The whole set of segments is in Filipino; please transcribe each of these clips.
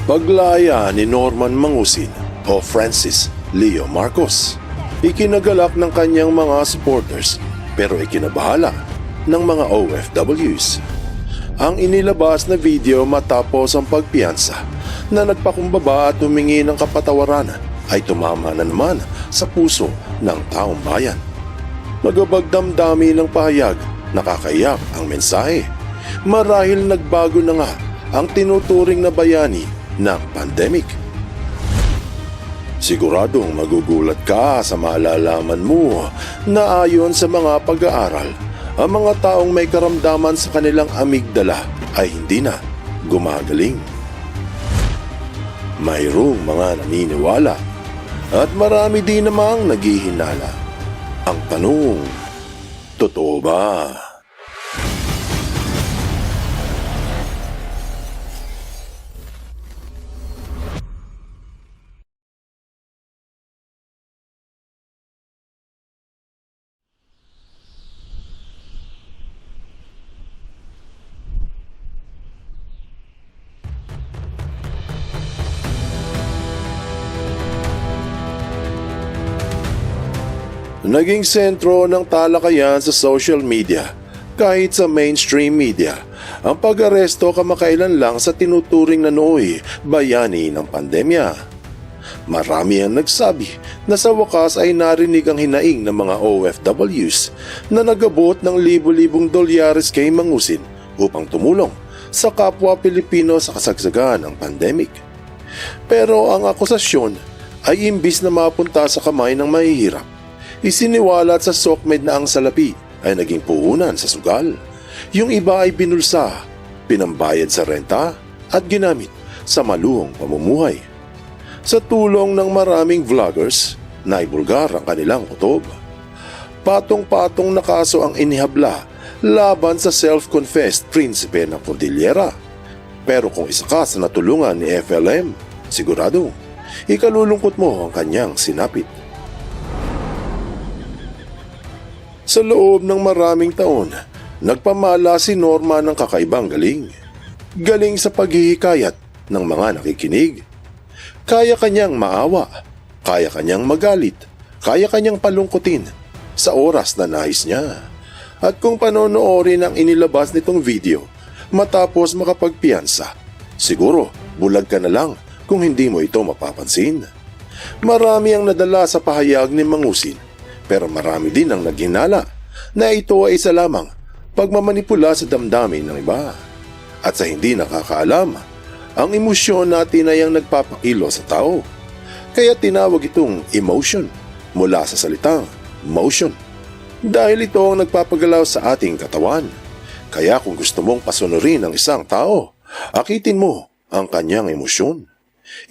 Paglaya ni Norman Mangusin o Francis Leo Marcos. Ikinagalak ng kanyang mga supporters pero ikinabahala ng mga OFWs. Ang inilabas na video matapos ang pagpiyansa na nagpakumbaba at humingi ng kapatawaran ay tumama na naman sa puso ng taong bayan. Magabagdamdami ng pahayag, nakakaiyak ang mensahe. Marahil nagbago na nga ang tinuturing na bayani ng pandemic. Siguradong magugulat ka sa malalaman mo na ayon sa mga pag-aaral, ang mga taong may karamdaman sa kanilang amygdala ay hindi na gumagaling. Mayroong mga naniniwala at marami din namang naghihinala. Ang tanong, totoo ba? Naging sentro ng talakayan sa social media, kahit sa mainstream media, ang pag-aresto kamakailan lang sa tinuturing na nooy bayani ng pandemya. Marami ang nagsabi na sa wakas ay narinig ang hinaing ng mga OFWs na nagabot ng libo-libong dolyares kay Mangusin upang tumulong sa kapwa Pilipino sa kasagsagan ng pandemic. Pero ang akusasyon ay imbis na mapunta sa kamay ng mahihirap, isiniwalat sa SOCMED na ang salapi ay naging puhunan sa sugal. Yung iba ay binulsa, pinambayad sa renta at ginamit sa maluhong pamumuhay. Sa tulong ng maraming vloggers, naibulgar ang kanilang kutob. Patong-patong na kaso ang inihabla laban sa self-confessed prinsipe ng Cordillera. Pero kung isa ka sa natulungan ni FLM, sigurado, ikalulungkot mo ang kanyang sinapit. Sa loob ng maraming taon, nagpamala si Norma ng kakaibang galing. Galing sa paghihikayat ng mga nakikinig. Kaya kanyang maawa, kaya kanyang magalit, kaya kanyang palungkutin sa oras na nais niya. At kung panonoorin ang inilabas nitong video matapos makapagpiyansa, siguro bulag ka na lang kung hindi mo ito mapapansin. Marami ang nadala sa pahayag ni Mangusin. Pero marami din ang naghinala na ito ay isa lamang pagmamanipula sa damdamin ng iba. At sa hindi nakakaalam, ang emosyon natin ay ang nagpapakilo sa tao. Kaya tinawag itong emotion mula sa salitang motion. Dahil ito ang nagpapagalaw sa ating katawan. Kaya kung gusto mong pasunurin ang isang tao, akitin mo ang kanyang emosyon.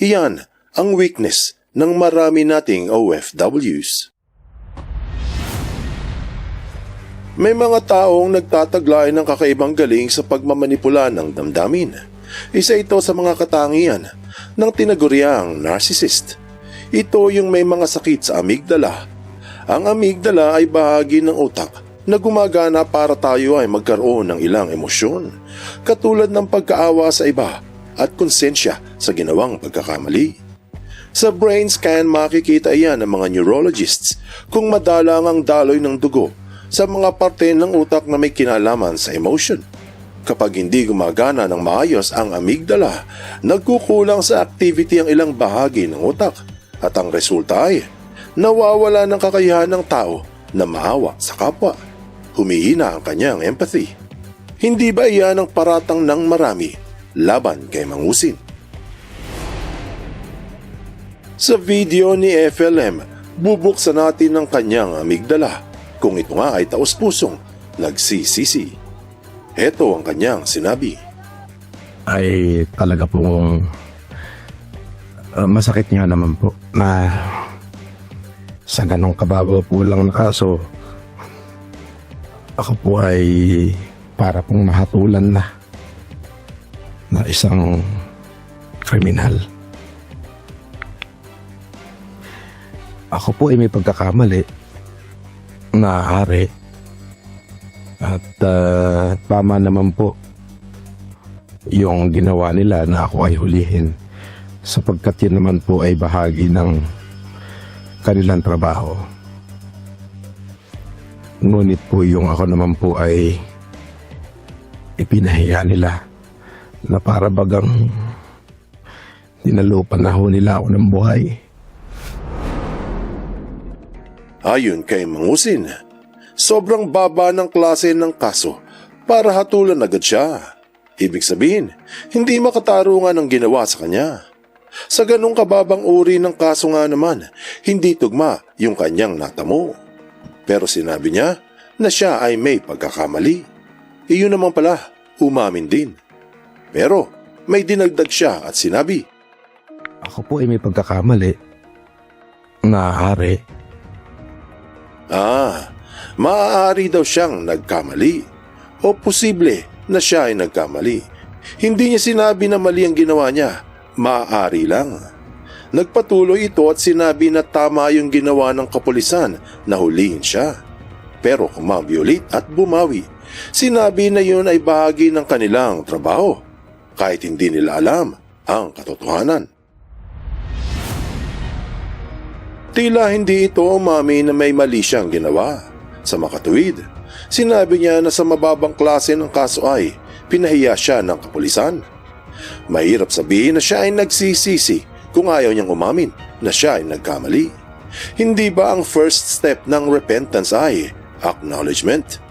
Iyan ang weakness ng marami nating OFWs. May mga taong nagtataglay ng kakaibang galing sa pagmamanipula ng damdamin. Isa ito sa mga katangian ng tinaguriang narcissist. Ito yung may mga sakit sa amygdala. Ang amygdala ay bahagi ng utak na gumagana para tayo ay magkaroon ng ilang emosyon, katulad ng pagkaawa sa iba at konsensya sa ginawang pagkakamali. Sa brain scan makikita iyan ng mga neurologists kung madalang ang daloy ng dugo sa mga parte ng utak na may kinalaman sa emotion. Kapag hindi gumagana ng maayos ang amygdala, nagkukulang sa activity ang ilang bahagi ng utak at ang resulta ay nawawala ng kakayahan ng tao na maawa sa kapwa. Humihina ang kanyang empathy. Hindi ba iyan ang paratang ng marami laban kay Mangusin? Sa video ni FLM, bubuksan natin ang kanyang amygdala. Kung ito nga ay taos-pusong nagsisisi. Heto ang kanyang sinabi. Ay talaga pong masakit nga naman po na sa ganong kababaw po lang na kaso, ako po ay para pong mahatulan na isang kriminal. Ako po ay may pagkakamali na hari at tama naman po yung ginawa nila na ako ay hulihin. sapagkat yun naman po ay bahagi ng kanilang trabaho. Ngunit po yung ako naman po ay ipinahiya nila na para bagang dinalupan na ho nila ako ng buhay. Ayon kay Mangusin, sobrang baba ng klase ng kaso para hatulan agad siya. Ibig sabihin, hindi makatarungan ang ginawa sa kanya. Sa ganong kababang uri ng kaso nga naman, hindi tugma yung kanyang natamo. Pero sinabi niya na siya ay may pagkakamali. Iyon naman pala, umamin din. Pero may dinagdag siya at sinabi, Ako po ay may pagkakamali. Maaari. Maaari daw siyang nagkamali o posible na siya ay nagkamali. Hindi niya sinabi na mali ang ginawa niya, maaari lang. Nagpatuloy ito at sinabi na tama yung ginawa ng kapulisan na hulihin siya. Pero kung ma-violate at bumawi, sinabi na yun ay bahagi ng kanilang trabaho kahit hindi nila alam ang katotohanan. Tila hindi ito umamin na may mali siyang ginawa. Sa makatuwid, sinabi niya na sa mababang klase ng kaso ay pinahiya siya ng kapulisan. Mahirap sabihin na siya ay nagsisisi kung ayaw niyang umamin na siya ay nagkamali. Hindi ba ang first step ng repentance ay acknowledgement?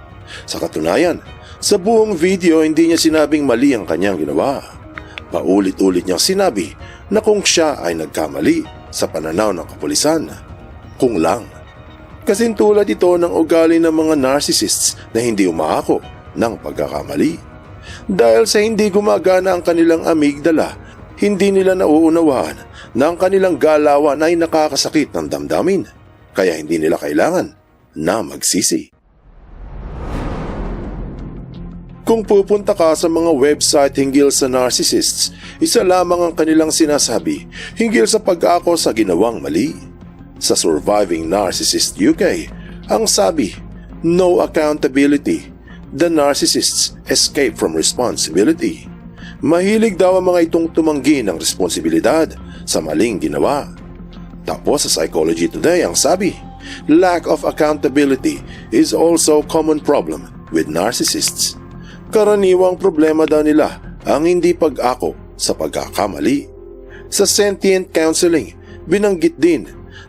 Sa katunayan, sa buong video hindi niya sinabing mali ang kanyang ginawa. Paulit-ulit niyang sinabi na kung siya ay nagkamali sa pananaw ng kapulisan, kung lang. Kasing tulad ito ng ugali ng mga narcissists na hindi umaako ng pagkakamali. Dahil sa hindi gumagana ang kanilang amygdala, hindi nila nauunawaan na ang kanilang galawan ay nakakasakit ng damdamin, kaya hindi nila kailangan na magsisi. Kung pupunta ka sa mga website hinggil sa narcissists, isa lamang ang kanilang sinasabi hinggil sa pag-ako sa ginawang mali. Sa Surviving Narcissist UK, ang sabi, no accountability. The narcissists escape from responsibility. Mahilig daw ang mga itong tumanggi ng responsibilidad sa maling ginawa. Tapos sa Psychology Today, ang sabi, lack of accountability is also a common problem with narcissists. Karaniwang problema daw nila ang hindi pag-ako sa pagkakamali. Sa Sentient Counseling, binanggit din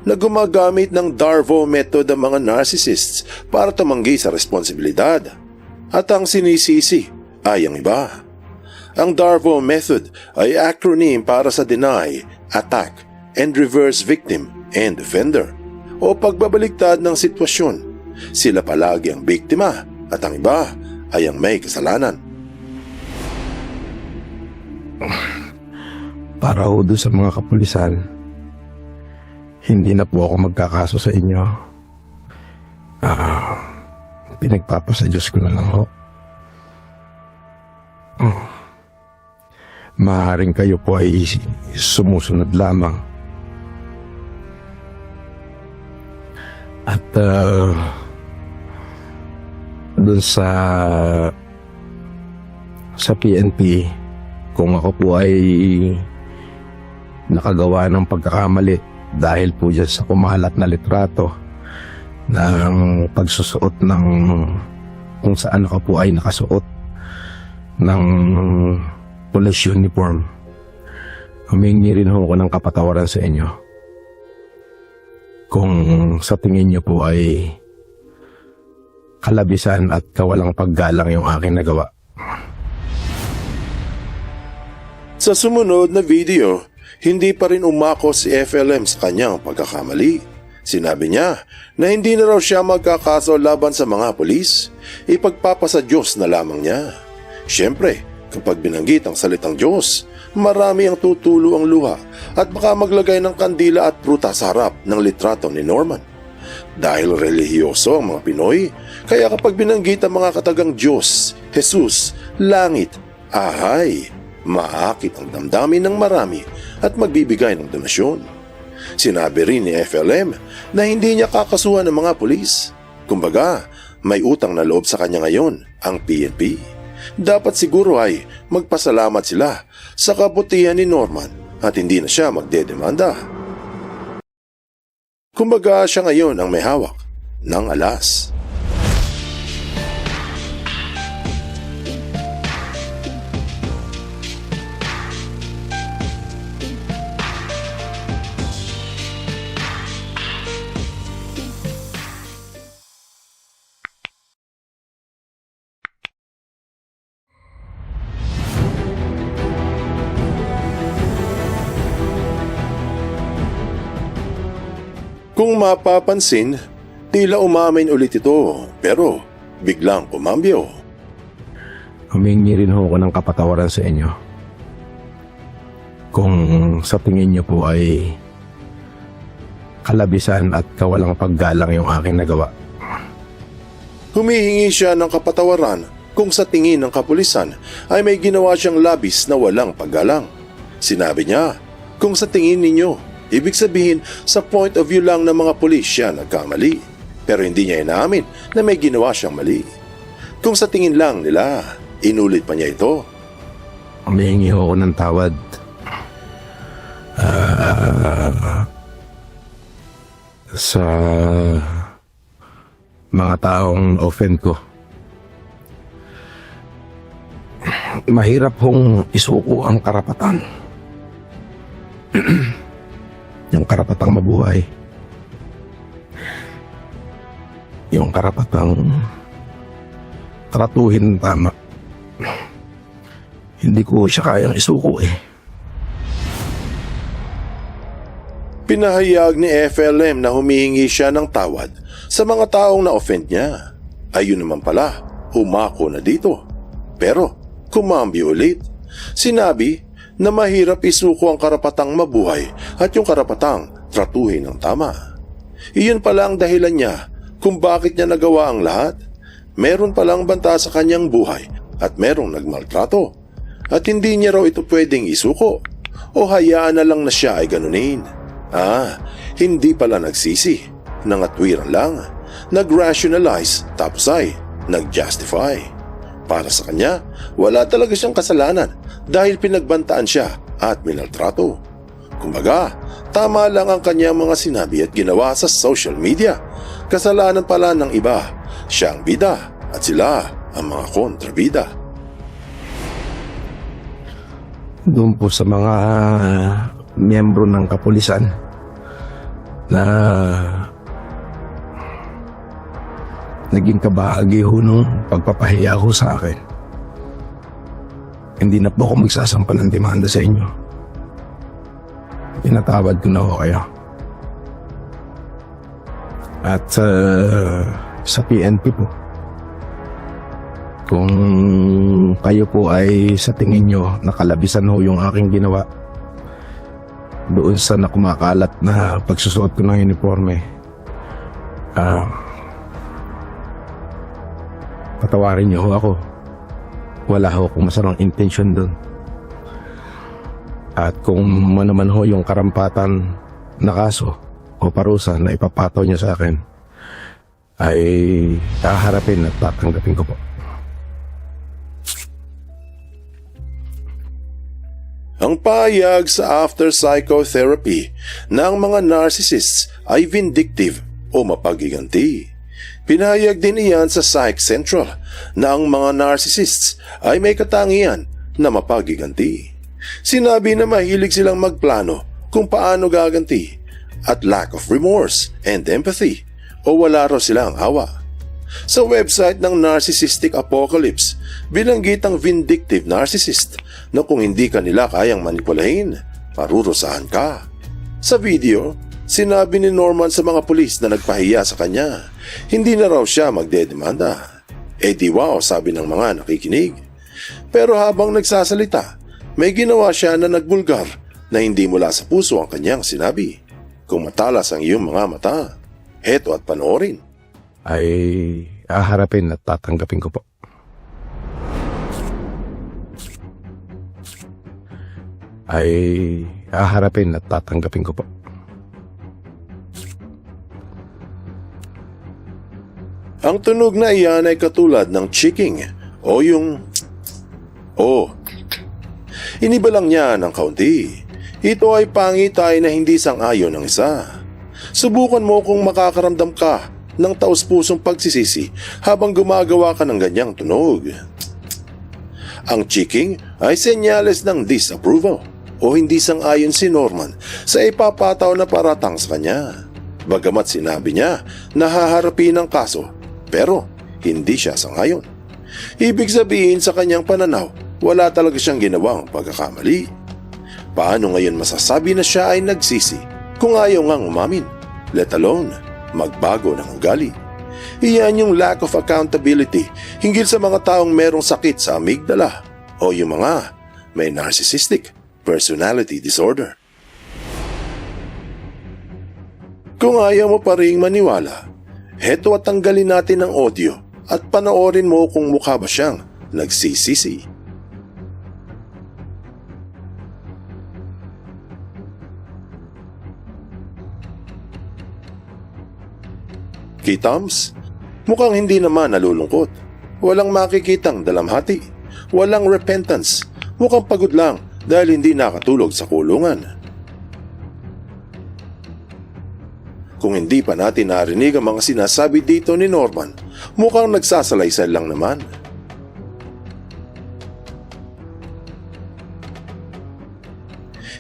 na gumagamit ng Darvo method ang mga narcissists para tumanggi sa responsibilidad. At ang sinisisi ay ang iba. Ang Darvo method ay acronym para sa Deny, Attack, and Reverse Victim and Offender o pagbabaliktad ng sitwasyon. Sila palagi ang biktima at ang iba ay ang may kasalanan. Para ho doon sa mga kapulisan, hindi na po ako magkakaso sa inyo. Pinagpapasa Diyos ko na lang ho. Maaaring kayo po ay sumusunod lamang. At doon sa PNP, kung ako po ay nakagawa ng pagkakamali dahil po dyan sa kumalat na litrato ng pagsusuot ng kung saan ako po ay nakasuot ng police uniform, humingi rin ako ng kapatawaran sa inyo kung sa tingin niyo po ay kalabisan at kawalang paggalang yung aking nagawa. Sa sumunod na video, hindi pa rin umako si FLM sa kanyang pagkakamali. Sinabi niya na hindi na raw siya magkakaso laban sa mga pulis, ipagpapasa Diyos na lamang niya. Siyempre, kapag binanggit ang salitang Diyos, marami ang tutulo ang luha at baka maglagay ng kandila at pruta sa harap ng litrato ni Norman. Dahil relihiyoso ang mga Pinoy, kaya kapag binanggit ang mga katagang Diyos, Jesus, langit, ahay, maakit ang damdamin ng marami at magbibigay ng donasyon. Sinabi rin ni FLM na hindi niya kakasuhan ng mga pulis. Kumbaga, may utang na loob sa kanya ngayon ang PNP. Dapat siguro ay magpasalamat sila sa kabutihan ni Norman at hindi na siya magdedemanda. Kumbaga siya ngayon ang may hawak ng alas. Kung mapapansin, tila umamin ulit ito pero biglang kumambyo. Humingi rin ho ako ng kapatawaran sa inyo. Kung sa tingin niyo po ay kalabisan at kawalang paggalang yung aking nagawa. Humihingi siya ng kapatawaran kung sa tingin ng kapulisan ay may ginawa siyang labis na walang paggalang. Sinabi niya, kung sa tingin ninyo, ibig sabihin sa point of view lang ng mga pulis siya nagkamali. Pero hindi niya inaamin na may ginawa siyang mali. Kung sa tingin lang nila, inulit pa niya ito. Humingi ho ako ng tawad. Sa mga taong offend ko. Mahirap hong isuko ang karapatan. Yung karapatang mabuhay. Yung karapatang tratuhin tama. Hindi ko siya kayang isuko eh. Pinahayag ni FLM na humihingi siya ng tawad sa mga taong na-offend niya. Ayun naman pala, humako na dito. Pero kumambi ulit. Sinabi na mahirap isuko ang karapatang mabuhay at yung karapatang tratuhin ng tama. Iyon pala ang dahilan niya kung bakit niya nagawa ang lahat. Meron palang banta sa kanyang buhay at merong nagmaltrato. At hindi niya raw ito pwedeng isuko o hayaan na lang na siya ay ganunin. Hindi pala nagsisi, nangatwiran lang, nag-rationalize tapos ay nag-justify. Para sa kanya, wala talaga siyang kasalanan dahil pinagbantaan siya at minaltrato. Kumbaga, tama lang ang kanyang mga sinabi at ginawa sa social media. Kasalanan pala ng iba, siya ang bida at sila ang mga kontrabida. Doon po sa mga miyembro ng kapulisan na naging kabahagi ho nung pagpapahiya ho sa akin. Hindi na po ako magsasampa ng demanda sa inyo. Pinatawad ko na ho kayo. At sa PNP po, kung kayo po ay sa tingin nyo nakalabisan ho yung aking ginawa doon sa nakumakalat na pagsusuot ko ng uniforme, patawarin nyo ho ako. Wala ho akong masamang intensyon doon. At kung naman ho yung karampatan na kaso o parusa na ipapataw niya sa akin, ay haharapin at tatanggapin ko po. Ang pahayag sa after psychotherapy ng mga narcissists ay vindictive o mapagiganti. Pinahayag din iyan sa Psych Central na ang mga narcissists ay may katangian na mapagiganti. Sinabi na mahilig silang magplano kung paano gaganti at lack of remorse and empathy o wala raw silang awa. Sa website ng Narcissistic Apocalypse, binanggit ang vindictive narcissist na kung hindi ka nila kayang manipulahin, parurusahan ka. Sa video, sinabi ni Norman sa mga pulis na nagpahiya sa kanya, hindi na raw siya magdedemanda. Di wow, sabi ng mga nakikinig. Pero habang nagsasalita, may ginawa siya na nagbulgar na hindi mula sa puso ang kanyang sinabi. Kung matalas ang iyong mga mata, heto at panoorin. Ay haharapin at tatanggapin ko po. Ay haharapin at tatanggapin ko po. Ang tunog na iyan ay katulad ng chiking o yung iniba lang niya ng kaunti. Ito ay pangitay na hindi sang-ayon ng isa. Subukan mo kung makakaramdam ka ng taus-pusong pagsisisi habang gumagawa ka ng ganyang tunog. Ang chiking ay senyales ng disapproval o hindi sang-ayon si Norman sa ipapataw na paratang sa kanya. Bagamat sinabi niya na haharapin ang kaso, pero hindi siya sang-ayon. Ibig sabihin sa kanyang pananaw, wala talaga siyang ginawang pagkakamali. Paano ngayon masasabi na siya ay nagsisi kung ayaw ngang umamin, let alone magbago ng ugali? Iyan yung lack of accountability hinggil sa mga taong merong sakit sa amygdala o yung mga may narcissistic personality disorder. Kung ayaw mo pa ring maniwala, heto at tanggalin natin ang audio at panoorin mo kung mukha ba siyang nagsisisi. Kitams, mukhang hindi naman nalulungkot. Walang makikitang dalamhati. Walang repentance. Mukhang pagod lang dahil hindi nakatulog sa kulungan. Kung hindi pa natin narinig ang mga sinasabi dito ni Norman, mukhang nagsasalaysay lang naman.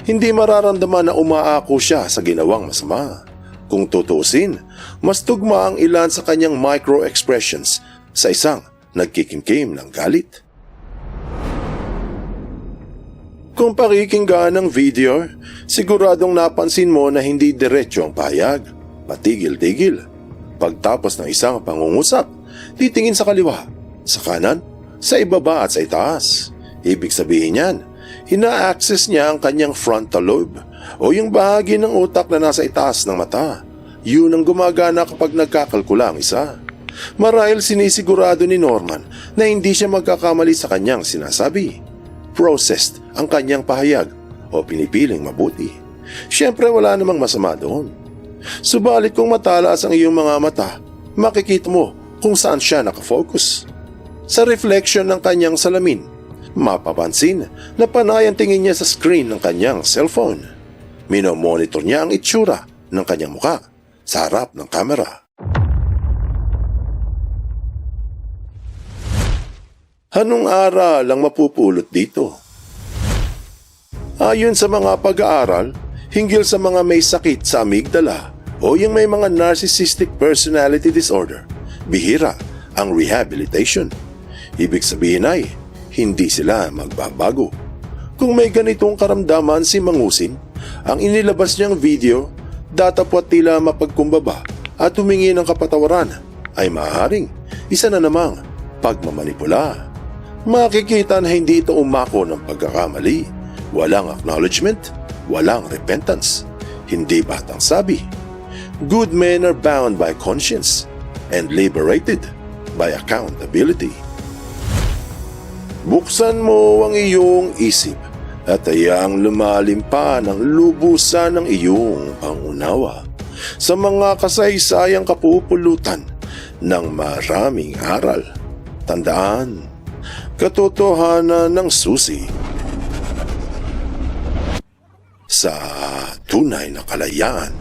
Hindi mararamdaman na umaako siya sa ginawang masama. Kung tutusin, mas tugma ang ilan sa kanyang micro-expressions sa isang nagkikimkim ng galit. Kung pakikinggan ng video, siguradong napansin mo na hindi diretso ang pahayag. Patigil-tigil. Pagtapos ng isang pangungusap, titingin sa kaliwa, sa kanan, sa ibaba at sa itaas. Ibig sabihin niyan, ina-access niya ang kanyang frontal lobe o yung bahagi ng utak na nasa itaas ng mata. Yun ang gumagana kapag nagkakalkula ang isa. Marahil sinisigurado ni Norman na hindi siya magkakamali sa kanyang sinasabi. Processed ang kanyang pahayag o pinipiling mabuti. Siyempre wala namang masama doon. Subalit kung matalas ang iyong mga mata, makikita mo kung saan siya nakafocus. Sa reflection ng kanyang salamin, mapapansin na panay ang tingin niya sa screen ng kanyang cellphone. Minomonitor niya ang itsura ng kanyang muka sa harap ng kamera. Anong aral ang mapupulot dito? Ayon sa mga pag-aaral, hinggil sa mga may sakit sa amygdala o yung may mga narcissistic personality disorder, bihira ang rehabilitation. Ibig sabihin ay, hindi sila magbabago. Kung may ganitong karamdaman si Mangusin, ang inilabas niyang video, datapwat tila mapagkumbaba at humingi ng kapatawaran, ay maaaring isa na namang pagmamanipula. Makikita na hindi ito umako ng pagkakamali. Walang acknowledgement, walang repentance. Hindi batang sabi. Good men are bound by conscience and liberated by accountability. Buksan mo ang iyong isip at hayang lumalim pa ng lubusan ng iyong pangunawa sa mga kasaysayang kapupulutan ng maraming aral. Tandaan, katotohanan ng susi sa tunay na kalayaan.